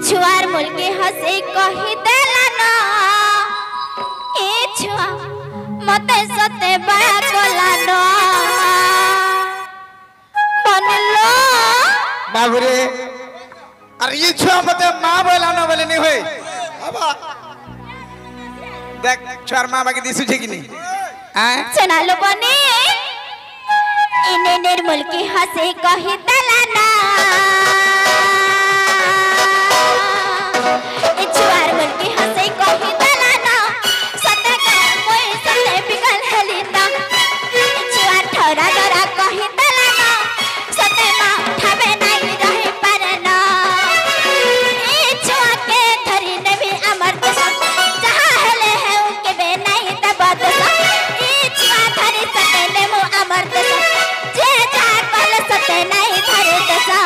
छुआर मुलके हसे कहि देला ना ए छुआ मते सते बाया कोला ना बनलो बाबूरे अरे ये छुआ मते मां बोला ना बोले नहीं होई अब देख छुआर मां बाकी दिसु छे कि नहीं हैं सुना लो बने इने निर्मल के हसे कहि देला ना ए छुआर मुलके हसे कहि देला ना सते का मोय सते बिगल हली ना ए छुआर ठौरा डरा कहि देला ना सते मां ठाबे नहीं रहे पर ना ए छुआ के धरी ने भी अमर दशा जहां हले है उनके बे नहीं तब दशा ए छुआ धरी सते ने मो अमर दशा जे जा कल सते नहीं धरे दशा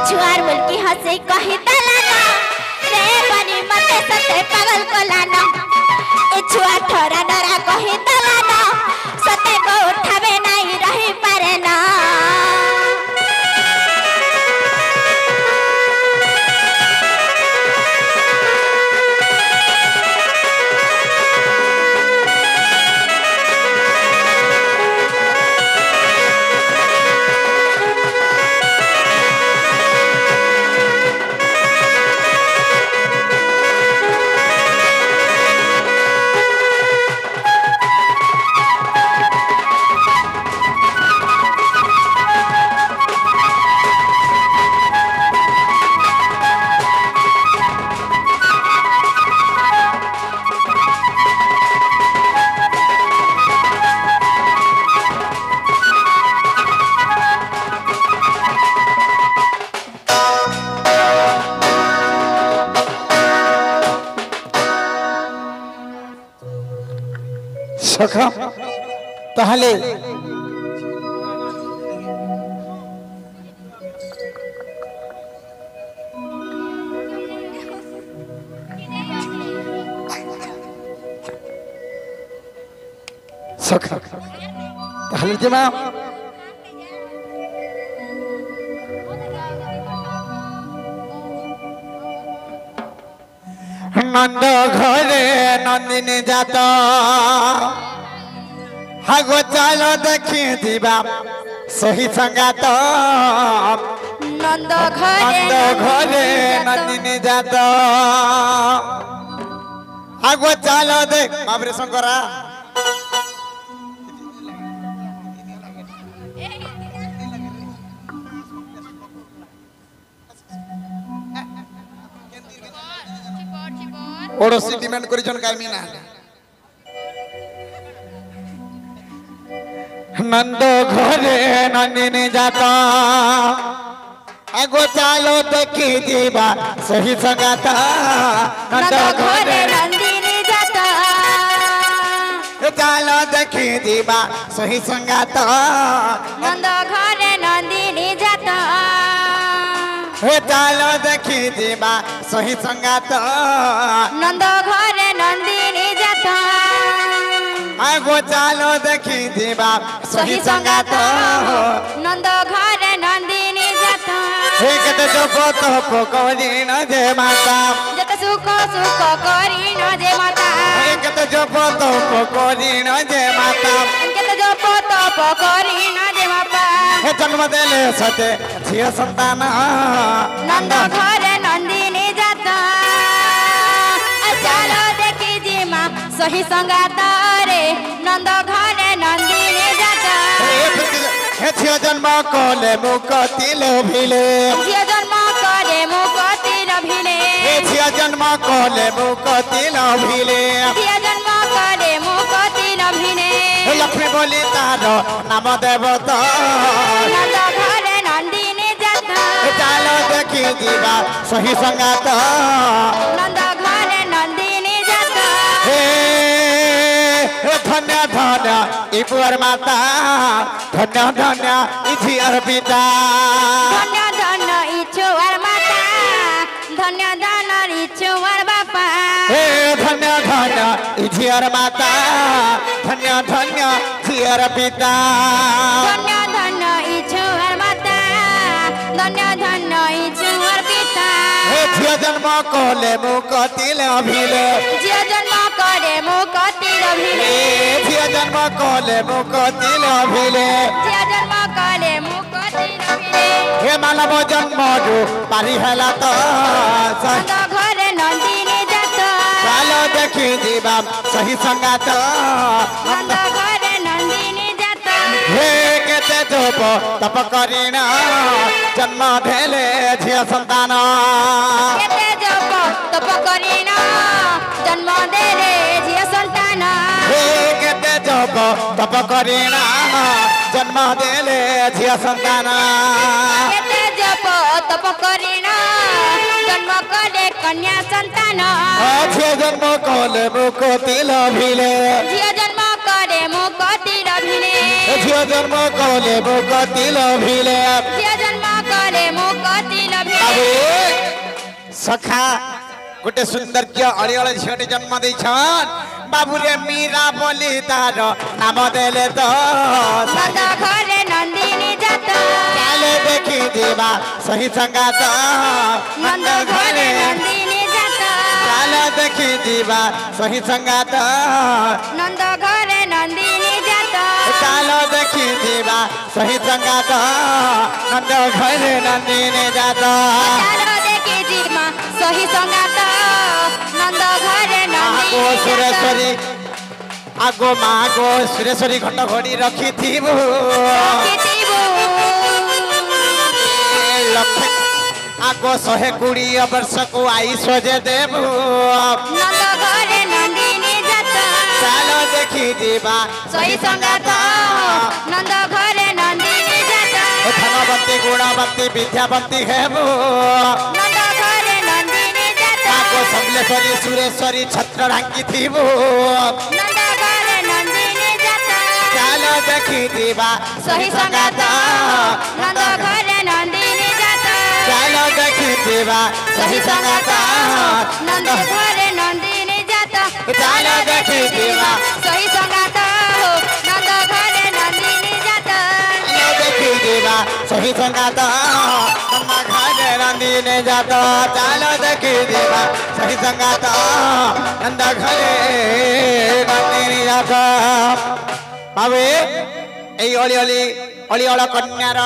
छुआर मुलकी हसे कहि दलाना रे बनी मते सते पागल को लाना ए छुआ ठोरा डरा कहि दलाना सते को उठावे नहीं रही पारे ना सखा ताहले सखा ताहले जमा नंद घरे नंदिनी जाता हागो चलो देखी दिबा सही संगात नंद घरे नंदिनी जाता हागो चलो देख बाबरे शंकरा ओडोसी डिमांड करिछन कामिना नंद घरे नंदिनी जाता आगो चालो देखी दीबा सही संगाता नंद घरे नंदिनी जाता चालो देखी दीबा सही संगाता नंद घरे नंदिनी जाता चालो देखी दीबा सही संगाता नंद घरे नंदिनी जाता आगो चालो देखी दीबा सही संगाता नंद घरे नंदिनी जाता एक तो पकोड़ी न जे माता जत सुख सुख करी न जे माता एक तो पकोड़ी न जे माता जत जो पोत करी न जे माता जन्म देले सते झिया संतान नंद घरे नंदिनी जाता चलो देखी जी माँ सही संगात रे नंद घरे नंदिनी जाता हे झिया जन्म कोले मुकति लोभिले झिया जन्म करे मुकति लोभिले हे झिया जन्म कोले मुकति लोभिले झिया जन्म करे मुकति लोभिले लक्ष्मी बोली तारो नाम देवता नंद घरे नंदिनी जाता चालो देखी जीवा सही संगात नंद घरे नंदिनी जाता हे धन्य धन्य इपुर माता धन्य धन्य इझियर पिता धन्य धन्य इछुआर माता धन्य धन्य इछुआर बापा हे धन्य धन्य इझियर माता धन्य धन्य झियर पिता धन्य धन्य इछुआर माता जन्म कले मुकतिल अभिले झियो जन्म करे मुकतिर भिले झियो जन्म कले मुकतिल अभिले झियो जन्म करे मुकतिर भिले हे मानव जन्म जो पारी हैला तो नंद घरे नंदिनी जात चालो देखी जीवा सही संगात नंद घरे नंदिनी जात हे केते जोप तप करिना जन्म धेले झियो संतान केते जप तप करिना जन्म देले झियो संतान हे केते जोप तप करिना जन्म देले झियो संतान केते जप तप करिना जन्म करे कन्या संतान झियो जन्म कले मुकतिल अभिले झियो जन्म करे मुकतिर भिले झियो जन्म कले मुकतिल अभिले झियो जन्म करे मुकतिर भिले बाबू सखा गोटे सौंदर्य अड़ियल झीटे जन्म देछन बाबूरे मीरा बोली तार नाम देले तो नंद घरे नंदिनी जात चाले देखी जीवा सही संगात नंद घरे नंदिनी जात चाले देखी जीवा सही संगात नंद घरे नंदिनी जात चालो देखी जीवा सही संगात नंद घरे नंदिनी जात चालो देखी जीमा सही संगात नंद घरे आगो नंदिनी सुरेश्वरी आगो मागो सुरेश्वरी घट घड़ी रखी थीबू लक्ष्य आगो 120 वर्ष को आयुष जे देबू नंद घरे नंदिनी जात चालो देखी जीवा सही संगात नंद घरे नंदिनी जात धनवंती गुणवंती विद्यावंती हेबू नंद घरे नंदिनी जात आगो समलेश्वरी सुरेश्वरी छत्र ढांकी थीबू नंद घरे नंदिनी जात चालो देखी जीवा सही संगात नंद घरे नंदिनी जात चालो देखी जीवा सही संगात नंद घरे नंदिनी जात चालो देखी जीवा सही संगात नंद घरे नंदिनी जात चालो देखी जीवा सही संगात नंद घरे नंदिनी जात चालो देखी जीवा सही संगात नंद घरे नंदिनी जात बाबू এই অলি অলি অলি অল কন্যার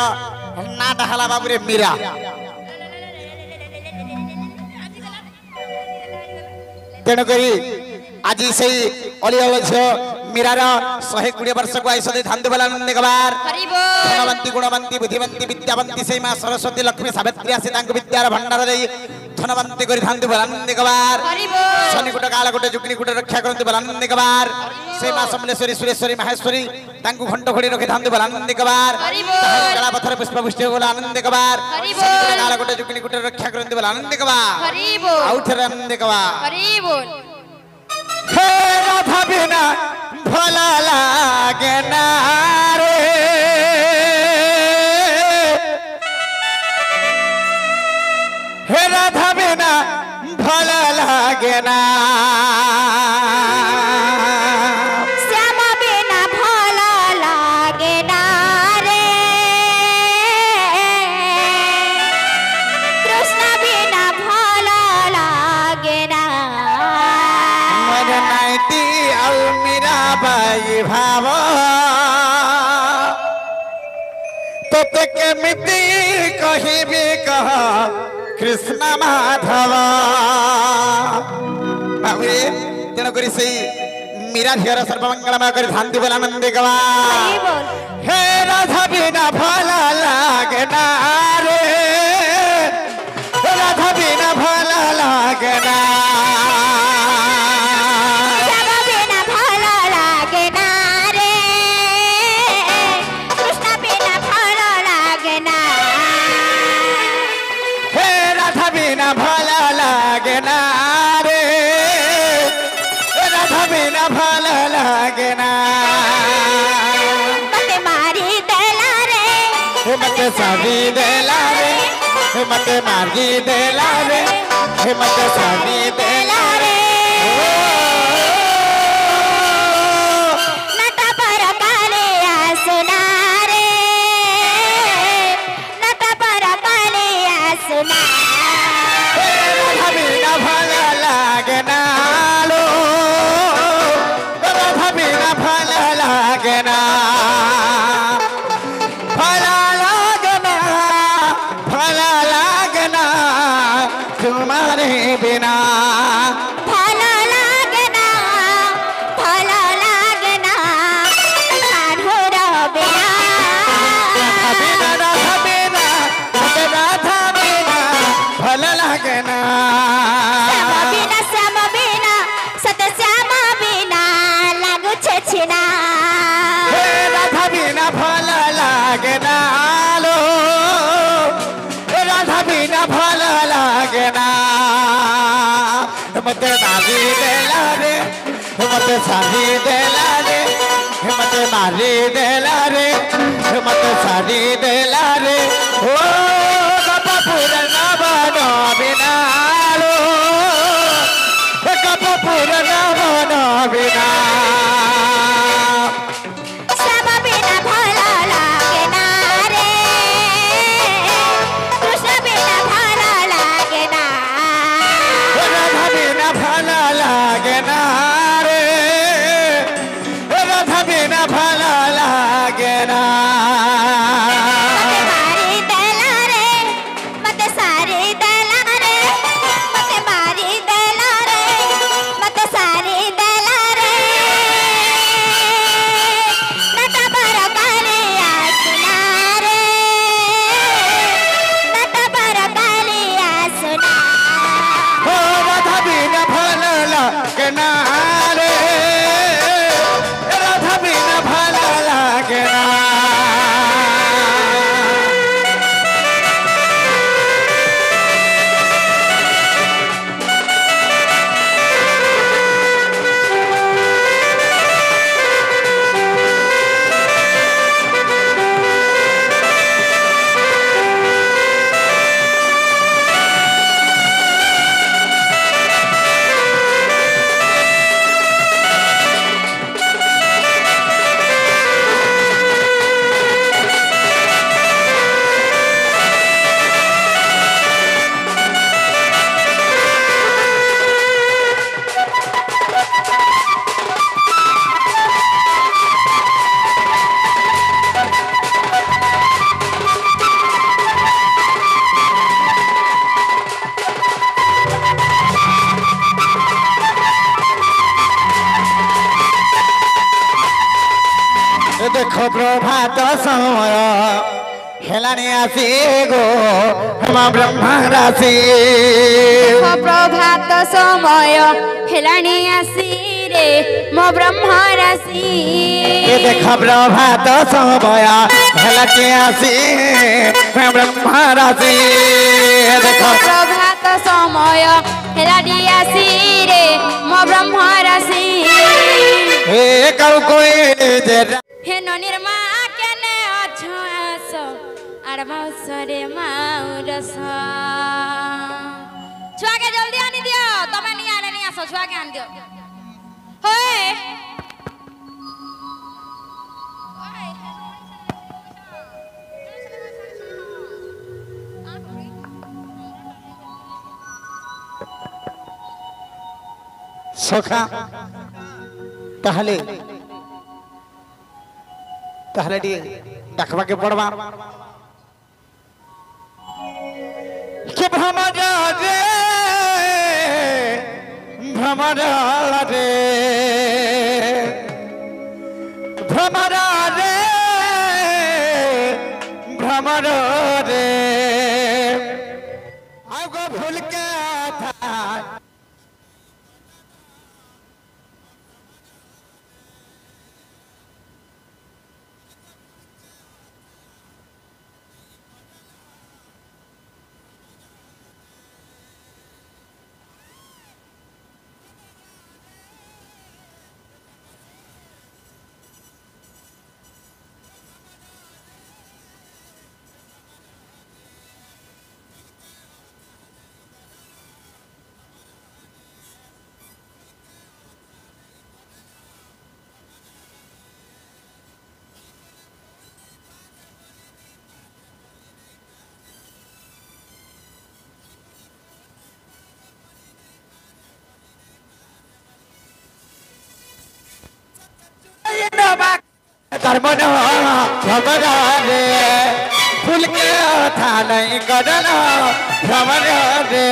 নাটা হেলা বাবুরে মীরা তেণুকরি আজি সেই অলি অল ঝিও মীরার 120 वर्ष को आयुष दे धान देवला नंद गवार हरि बोल धनवंती गुणवंती बुद्धिवंती विद्यावंती से मां सरस्वती लक्ष्मी सावित्री आसी तांको विद्यार भंडार दे धनवंती करी धान देवला नंद गवार हरि बोल शनि गुट काल गुट जुगनी गुट रक्षा करते बला नंद गवार से मां समलेश्वरी सुरेश्वरी माहेश्वरी तांको घंट घोड़ी रखे धान देवला नंद गवार हरि बोल कला पत्थर पुष्प पुष्टि बोला आनंद गवार हरि शनि गुट बोल काल गुट जुगनी गुट रक्षा करते बला आनंद गवार हरि बोल आउथर आनंद गवार हरि बोल हे राधा बिना भला लागे ना रे हे राधा बिना भला लागे ना श्याम बिना भला लागे ना रे कृष्ण बिना भला लागे ना मन नाइटी और मीरा बाई भाव तो ते केमिति कहिबी कह कृष्ण माधव बाबू तेणु करी से मीरा झीर सर्वमंगलमय कर ध्यान दिवला नंद गवा हरि बोल हे राधा बिना भला लागे ना रे राधा बिना भला लागे ना श्याम बिना भला लागे ना रे कृष्ण बिना भला लागे ना हे राधा बिना भला लागे ना रे राधा बिना भला लागे ना मते मारी देला रे हे मते सावी देला रे हे मते मारी देला रे हे मते सावी देला रे नटा पर काले आसुना रे नटा पर काले आसुना हे राधा ना लो राधा बिना फल लागे ना फल लागे ना फल लागे ना तुम्हारे बिना ভালো লাগে না ভালো লাগে না সাধুর বিনা राधा बिना राधा बिना फल लागे ना শ্যাম বিনা সত শ্যাম বিনা লাগুছে ছিনা हे राधा बिना फल लागे ना लो राधा बिना फल लागे ना मत नारी देला रे मत सारी देला रे मत मारी देला रे मत सारी देला रे ओ कपूर न बनो बिना लो कपूर न बनो बिना শ্যাম বিনা ভালো লাগে না রে কৃষ্ণ বিনা ভালো লাগে না राधा बिना फल लागे ना रे राधा बिना फल लागे ना मते सारी देला रे मते मारी देला रे मते सारी देला रे नट पर कालिया सुना रे नट पर कालिया सुना ओ राधा बिना फल लागे ना रे राधा बिना फल लागे ना देखो प्रभात समय हेलानी आसी गो हम ब्रह्म राशि प्रभात समय हेलानी आसी रे मो ब्रह्म राशि देखो प्रभात समय हेलानी आसी हम ब्रह्म राशि देखो प्रभात समय हेलानी आसी रे मो ब्रह्म राशि हे कौ कोई जे हे ननिर मा केने अछो आसो आर माउसरे माउरस छुआके जल्दी आनी दियो तमे नि आने नि आसो छुआके आनी दियो होए सखा ताहले ताहले डी डाकवा के पड़वा के भ्रमरा रे भ्रमरा रे भ्रमरा रे भ्रमरा रे आगो भूल के था तार मन भ्रमर रे फूल के था नहीं करना भ्रमर रे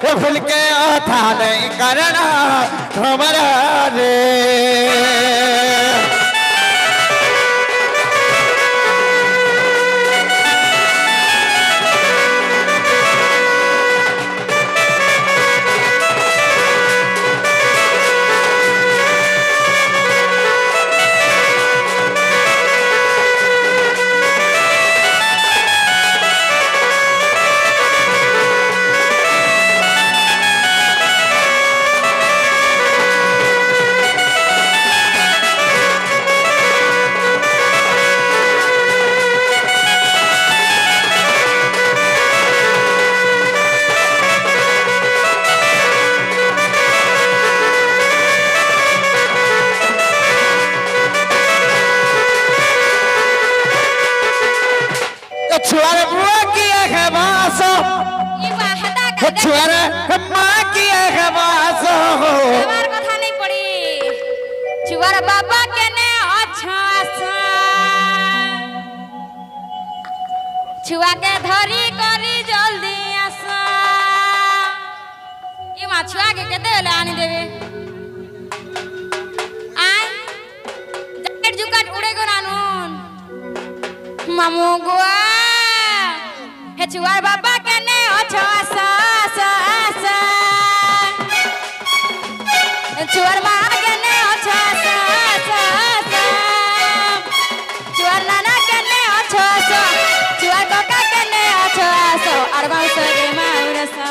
फूल के था नहीं करना भ्रमर रे छुआरे बुआ किया है बासो ये वाहदा का छुआरे माँ किया है बासो हमार कथा नहीं पड़ी छुआर बाबा के ने अच्छा सा छुआ के धरी करी जल्दी आसा ये माँ छुआ के केते ले आनी देवे आय जैकेट जुकाट उड़े को नानून मामू गुआ हे छुआर बाबा के ने अच्छा सा सा सा छुआर माँ के ने अच्छा सा सा सा छुआर नाना के ने अच्छा सा छुआर काका के ने अच्छा सा अरबाउ सगे माउर सा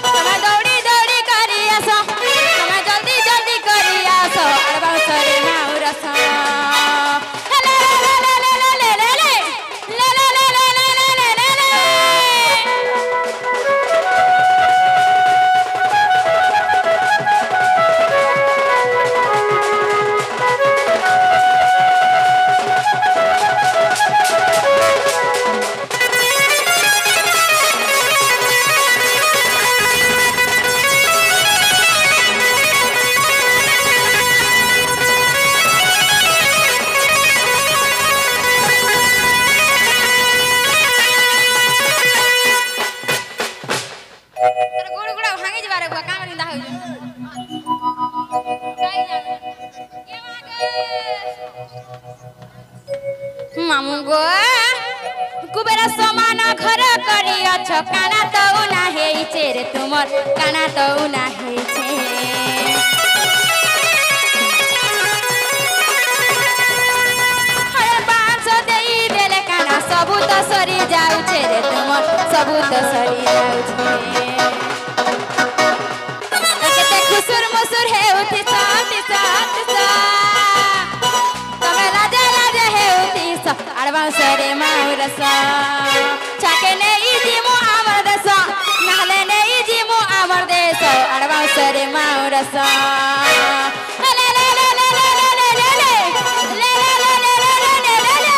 तमे दौड़ी दौड़ी करी आसो तमे जल्दी जल्दी करी आसो अरबाउ सगे माउर सा मामू गो कुबेर समान घर करी अछ काना तो ना हेई छे रे तुमर काना तो ना हेई छे हरे 500 देई देले काना सबू तो सरी जाउ छे रे तुमर सबू तो सरी जाउ छे केते खुसुर मुसुर हे उठी साथी साथ सा अरबाउ सरे माउर सा चाके ने इजिमो आमर देश नाले ने इजिमो आमर देश अरबाउ सरे माउर सा ले ले ले ले ले ले ले ले ले ले ले ले ले ले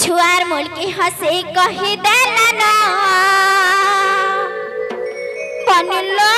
छुआर मुल्की हसे कही देला ना बनिलो